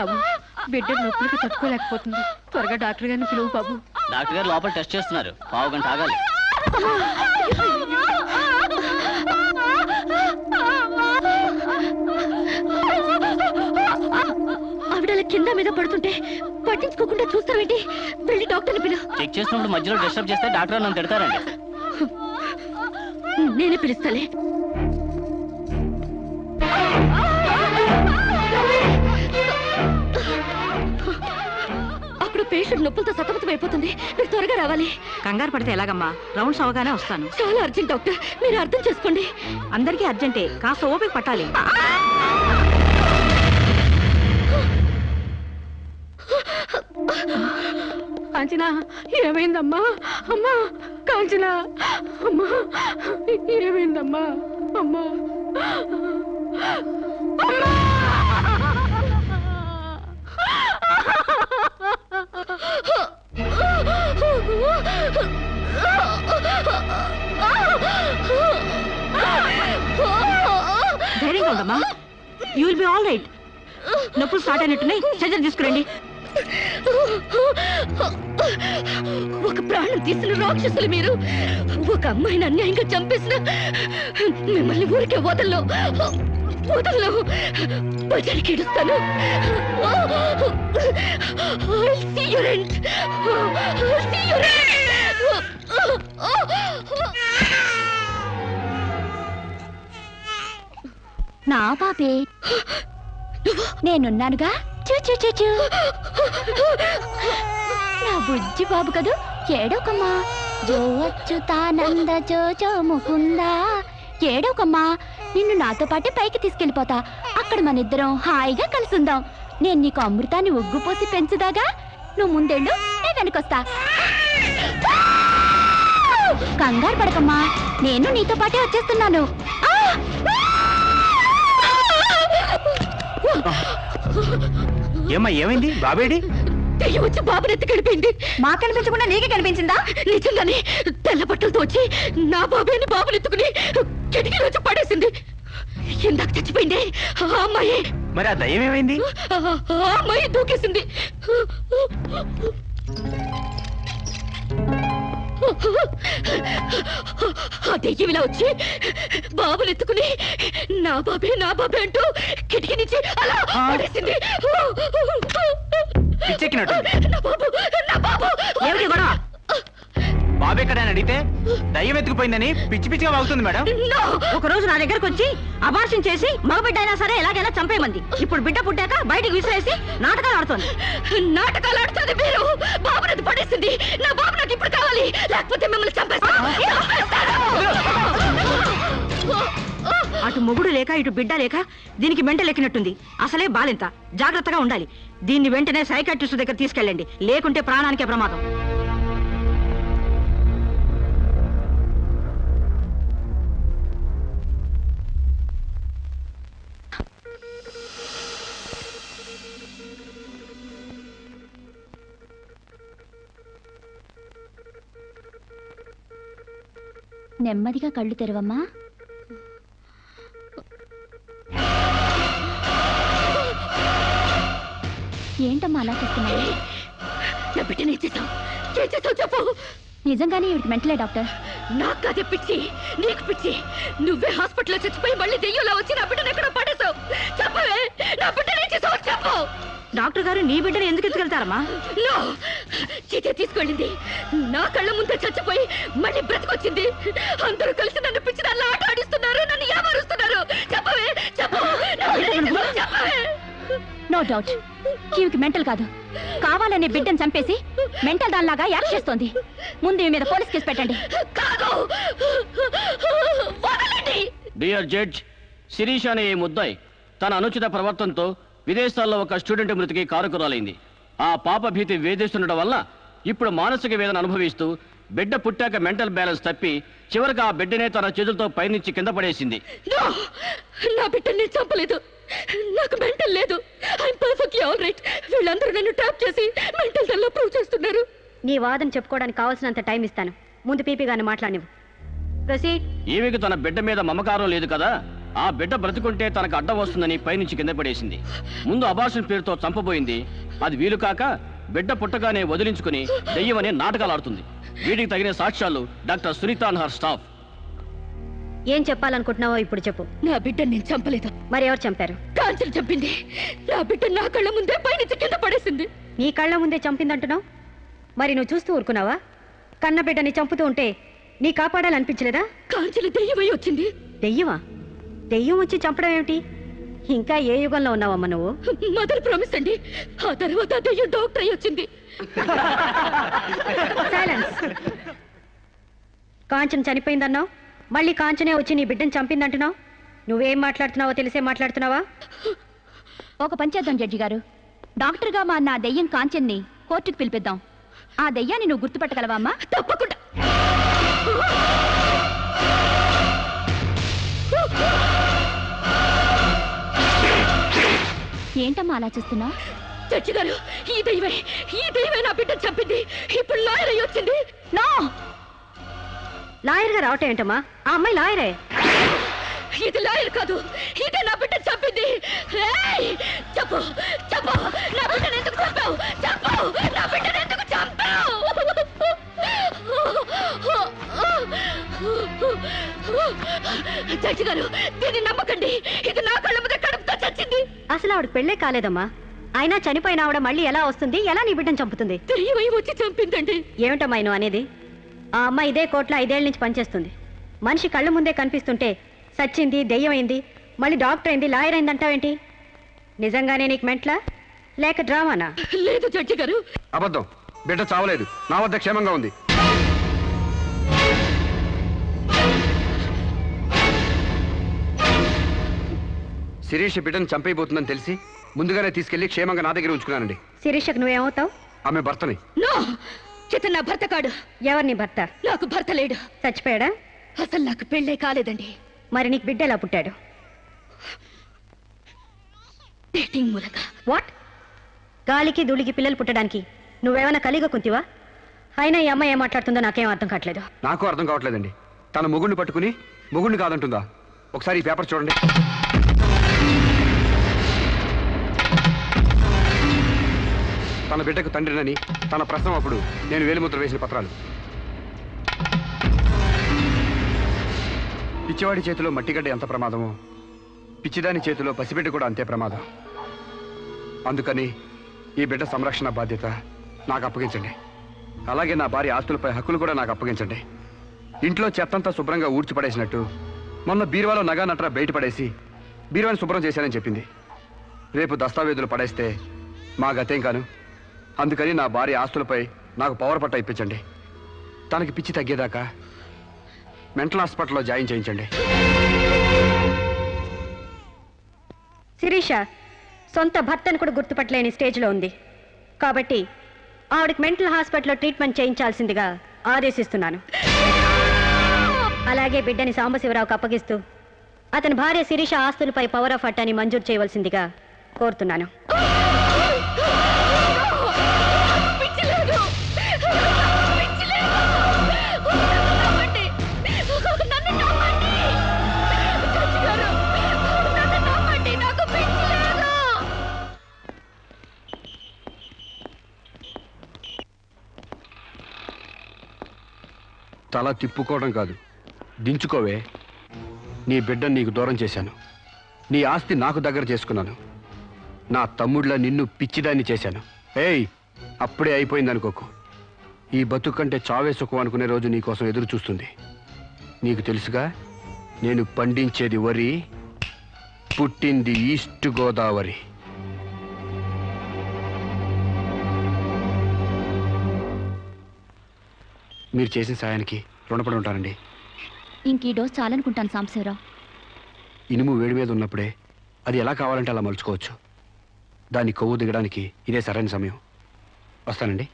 బాబు బిడ్డ నొప్పులకి తట్టుకోలేకపోతుంది. త్వరగా డాక్టర్ గారిని పిలువు బాబు. డాక్టర్ గారు లోపల టెస్ట్ చేస్తున్నారు. పావు గంట ఆగాలి. ఆవిడ కింద మీద పడుతుంటే పట్టించుకోకుండా చూస్తావేంటి? వెళ్ళి డాక్టర్ని పిలువు. చెక్ చేసినప్పుడు మధ్యలో డిస్టర్బ్ చేస్తే డాక్టర్ నన్ను తిడతారండి. నేనే పిలుస్తాలే. అప్పుడు పేషెంట్ నొప్పులతో సతమతం అయిపోతుంది. మీరు త్వరగా రావాలి. కంగారు పడితే ఎలాగమ్మా? రౌండ్స్ అవగానే వస్తాను. చాలా అర్జెంట్ డాక్టర్, మీరు అర్థం చేసుకోండి. అందరికీ అర్జెంటే, కాస్త ఓపిక పట్టాలి. కాంచనా, ఏమైందమ్మా? అమ్మా కాంచనా, అమ్మా ఏమైందమ్మా? అమ్మా ధైర్యంగా ఉండమ్మా. You will be all right. నొప్పులు స్టార్ట్ అయినట్టున్నాయి, సర్జరీ తీసుకురండి. ఒక ప్రాణం తీసిన రాక్షసులు మీరు. ఒక అమ్మాయిని అన్యాయంగా చంపేసిన మిమ్మల్ని ఊరికే వదల్లో బజారికి ఇడుస్తాను. నా పాపే, నేనున్నానుగా. చూ నా బుజ్జి బాబు కదూ, ఏడోకమ్మా. జో అచ్యుతానంద జో జో ముకుందా. ఏడోకమ్మా, నిన్ను నాతో పాటే పైకి తీసుకెళ్ళిపోతా. అక్కడ మన ఇద్దరం హాయిగా కలుసుందాం. నేను నీకు అమృతాన్ని ఒగ్గుపోసి పెంచుదాగా. నువ్వు ముందెళ్ళు, నేను వెనకొస్తా. కంగారు పడకమ్మా, నేను నీతో పాటే వచ్చేస్తున్నాను. ఏమ్మా, ఏమైంది? బాబేడి? దెయ్యం వచ్చి బాబుని ఎత్తి గడిపోయింది. మా కనిపించకుండా నీకే కనిపించిందా? నిజంగానే తెల్ల బట్టలతో వచ్చి నా బాబేని బాబుని ఎత్తుకుని కిటికీలో వచ్చి పడేసింది. ఇందాక చచ్చిపోయింది ఆ అమ్మాయి. మరి ఆ దయ్యం ఏమైంది? ఆ అమ్మాయి దూకేసింది. ఆ దెయ్యం ఇలా వచ్చి బాబుని ఎత్తుకుని నా బాబే అంటూ కిటికీ నుంచి అలా పడేసింది. నా బాబు ఏమిటి గొడవ? బాబు ఎక్కడని అడిగితే దయ్యం ఎత్తుకుపోయిందని పిచ్చి పిచ్చిగా వాగుతుంది మేడం. ఒక రోజు నా దగ్గరకు వచ్చి అబార్షన్ చేసి మగబిడ్డ అయినా సరే ఎలాగైనా చంపేమంది. ఇప్పుడు బిడ్డ పుట్టాక బయటికి విసిరేసి నాటకాలు ఆడుతోంది. నాటకాలు ఆడుతుంది మీరు. బాబునది పడేసింది. నా బాబు నాకు ఇప్పుడు కావాలి, లేకపోతే మిమ్మల్ని చంపేస్తాను. అటు మొగుడు లేక ఇటు బిడ్డ లేక దీనికి మెంటల్ ఎక్కినట్టుంది. అసలే బాలింత, జాగ్రత్తగా ఉండాలి. దీన్ని వెంటనే సైకాట్రిస్ట్ దగ్గర తీసుకెళ్ళండి, లేకుంటే ప్రాణానికే ప్రమాదం. నెమ్మదిగా కళ్ళు తెరవమ్మా. ఏంటమ్మా అలా చూస్తున్నావు? నా బిడ్డని చేసావు చెప్పు. నిజంగానే ఇవిడికి మెంటలే డాక్టర్. నాకు అదే పిచ్చి, నీకు పిచ్చి. నువ్వే హాస్పిటల్లో చచ్చిపోయి మళ్ళీ దెయ్యంలో వచ్చి నా బిడ్డను ఎక్కడో పడేసావు. చెప్పవే, నా బిడ్డని చేసావు చెప్పు. డాక్టర్ గారు నీ బిడ్డను ఎందుకు ఎత్తుకెళ్తారమ్మా? చీతే తీసుకెళ్ళింది. నా కళ్ళ ముందే చచ్చిపోయి మళ్ళీ బ్రతికొచ్చింది. అందరూ కలిసి నన్ను పిచ్చి దాన్ని ఆట ఆడిస్తున్నారు, నన్ను ఏమారుస్తున్నారు. చెప్పవే, చెప్పు. నో డౌట్, ఈవికి మెంటల్ కాదు, కావాలనే బిడ్డను చంపేసి మెంటల్ దానిలాగా యాక్ట్ చేస్తోంది. ముందు ఈ మీద పోలీస్ కేసు పెట్టండి. డియర్ జడ్జ్, శిరీష్ అనే ఈ ముద్దాయి తన అనుచిత ప్రవర్తనతో విదేశాల్లో ఒక స్టూడెంట్ మృతికి కారకురాలైంది. ఆ పాప భీతి వేధిస్తుండటం వల్ల ఇప్పుడు మానసిక వేదన అనుభవిస్తూ బిడ్డ పుట్టాక మెంటల్ బ్యాలెన్స్ తప్పి చివరికి ఆ బిడ్డనే తన చేతులతో పైనుంచి కింద పడేసింది. నా బిడ్డని చంపలేదు, నాకు మెంటల్ లేదు. I'm perfectly all right. వీళ్ళందరూ నన్ను ట్రాప్ చేసి మెంటల్ దానిలో ప్రూవ్ చేస్తున్నారు. నీ వాదన చెప్పుకోవడానికి కావాల్సినంత టైం ఇస్తాను. ముందు పీపీ గారిని మాట్లాడినవు. ప్రొసీడ్. ఈమెకు తన బిడ్డ మీద మమకారం లేదు కదా, ఆ బిడ్డ బ్రతుకుంటే తనకు అడ్డం వస్తుందని పైనుంచి కింద పడేసింది. ముందు అబార్షన్ పేరుతో చంపబోయింది. అది వీలు కాక బిడ్డ పుట్టగానే వదిలించుకుని దెయ్యమనే నాటకాలు ఆడుతుంది. వీటికి తగిన సాక్ష్యాలు doctor Sunitha and her staff. ఏం చెప్పాలనుకుంటున్నావో ఇప్పుడు చెప్పు. నా బిడ్డని నేను చంపలేదు. మరి ఎవరు చంపారు? కాంచెలు చంపింది. నా బిడ్డ నా కళ్ళ ముందే పైనుంచి కింద పడేసింది. నీ కళ్ళ ముందే చంపిందంటున్నావు, మరి నువ్వు చూస్తూ ఊరుకున్నావా? కన్న బిడ్డని చంపుతూ ఉంటే నీ కాపాడాలనిపించలేదా? కాంచెలు దెయ్యమై వచ్చింది. దెయ్యమా? దెయ్యం వచ్చి చంపడం ఏమిటి? ఇంకా ఏ యుగంలో ఉన్నావమ్మా నువ్వు? మదర్ ప్రామిస్ అండి. ఆ తర్వాత దెయ్యం డాక్టర్ అయి వచ్చింది. సైలెన్స్. కాంచన చనిపోయిందన్నావు, మళ్ళీ కాంచనే వచ్చి నీ బిడ్డను చంపిందంటున్నావు. నువ్వేం మాట్లాడుతున్నావో తెలిసే మాట్లాడుతున్నావా? ఒక పని చేద్దాం జడ్జి గారు, డాక్టర్గా మా నా దెయ్యం కాంచెన్ని కోర్టుకు పిలిపిద్దాం. ఆ దెయ్యాన్ని నువ్వు గుర్తుపట్టగలవా అమ్మా? తప్పకుండా. ఏంటమ్మా అలా చూస్తున్నావు? జడ్జి గారు, ఈ దైవే నా బిడ్డను చంపింది. ఇప్పుడు లాయర్ అయి వచ్చింది. నో, లాయర్గా రావటం ఏంటమ్మా? ఆ అమ్మాయి లాయరే. ఇది లాయర్ కాదు, ఇదే నా బిడ్డను చంపింది. ఏయ్, చెప్పు చెప్పు, నా బిడ్డను ఎందుకు చంపావు? చెప్పు, నా బిడ్డను ఎందుకు చంపావు? జడ్జి గారు, దీన్ని నమ్మకండి. ఇది నా కళ్ళ మీద కడుపుతో చచ్చింది. అసలు ఆవిడ పెళ్ళే కాలేదమ్మా. అయినా చనిపోయిన ఆవిడ మళ్ళీ ఎలా వస్తుంది? ఎలా నీ బిడ్డను చంపుతుంది? దెయ్యమై వచ్చి చంపిందండి. ఏమిటమ్మా నువ్వు అనేది? ఆ అమ్మాయి ఇదే కోర్టులో 5 ఏళ్ల నుంచి పనిచేస్తుంది. మనిషి కళ్ళ ముందే కనిపిస్తుంటే సచ్చింది, దెయ్యమైంది, మళ్ళీ డాక్టర్ అయింది, లాయర్ అయింది అంటావేంటి? నిజంగానే నీకు మెంట్లా లేక డ్రామానా? లేదు జడ్జి గారు, అబద్ధం. బిడ్డ చావలేదు, నా వద్ద క్షేమంగా ఉంది. శిరీష్ బిడ్డను చంపైపోతుందని తెలిసి ముందుగానే తీసుకెళ్లి క్షేమంగా నా దగ్గర ఉంచుకున్నానండి. శిరీషకు నువ్వేమవుతావు? ఆమె భర్తని. నో, ఇతను నా భర్త కాడు. ఎవరిని భర్త? నాకు భర్త లేడు. చచ్చిపోయాడా? అసలు నాకు పెళ్ళే కాలేదండి. మరి నీకు బిడ్డ ఎలా పుట్టాడు? డేటింగ్ మూలంగా. వాట్? గాలికి ధూళికి పిల్లలు పుట్టడానికి నువ్వేమైనా కలిగ కుంతివా? అయినా ఈ అమ్మాయి ఏం మాట్లాడుతుందో నాకేం అర్థం కావట్లేదు. నాకు అర్థం కావట్లేదండి. తన మొగుడిని పట్టుకుని మొగుడిని కాదంటుందా? ఒకసారి ఈ పేపర్ చూడండి. తన బిడ్డకు తండ్రినని తన ప్రశ్న అప్పుడు నేను వేలిముద్ర వేసిన పత్రాలు. పిచ్చివాడి చేతిలో మట్టిగడ్డ ఎంత ప్రమాదమో, పిచ్చిదాని చేతిలో పసిబిడ్డ కూడా అంతే ప్రమాదం. అందుకని ఈ బిడ్డ సంరక్షణ బాధ్యత నాకు అప్పగించండి. అలాగే నా భార్య ఆస్తులపై హక్కులు కూడా నాకు అప్పగించండి. ఇంట్లో చెత్తంతా శుభ్రంగా ఊడ్చిపడేసినట్టు మొన్న బీరువాలో నగా నట్రా బయటపడేసి బీరువాని శుభ్రం చేశానని చెప్పింది. రేపు దస్తావేజులు పడేస్తే మా గతేం కాను. అందుకని నా భార్య ఆస్తులపై నాకు పవర్ పట్ట ఇప్పించండి. తనకి పిచ్చి తగ్గేదాకా మెంటల్ హాస్పిటల్లో జాయిన్ చేయించండి. శిరీష సొంత భర్తను కూడా గుర్తుపట్టలేని స్టేజ్లో ఉంది. కాబట్టి ఆవిడకి మెంటల్ హాస్పిటల్లో ట్రీట్మెంట్ చేయించాల్సిందిగా ఆదేశిస్తున్నాను. అలాగే బిడ్డని సాంబశివరావుకు అప్పగిస్తూ అతని భార్య శిరీష ఆస్తులపై పవర్ ఆఫ్ అట్టాని మంజూరు చేయవలసిందిగా కోరుతున్నాను. తల తిప్పుకోవడం కాదు, దించుకోవే. నీ బిడ్డను నీకు దూరం చేశాను. నీ ఆస్తి నాకు దగ్గర చేసుకున్నాను. నా తమ్ముళ్ళ నిన్ను పిచ్చిదాన్ని చేశాను. ఏయ్, అప్పుడే అయిపోయింది అనుకోకు. ఈ బతుకు కంటే చావే సుఖం అనుకునే రోజు నీకోసం ఎదురు చూస్తుంది. నీకు తెలుసుగా, నేను పండించేది వరి, పుట్టింది ఈస్ట్ గోదావరి. మీరు చేసిన సాయానికి రుణపడి ఉంటానండి. ఇంక ఈ డోస్ చాలనుకుంటాను సాంబశివరావు. ఇనుము వేడి మీద ఉన్నప్పుడే అది ఎలా కావాలంటే అలా మలుచుకోవచ్చు. దాని కొవ్వు దిగడానికి ఇదే సరైన సమయం. వస్తానండి.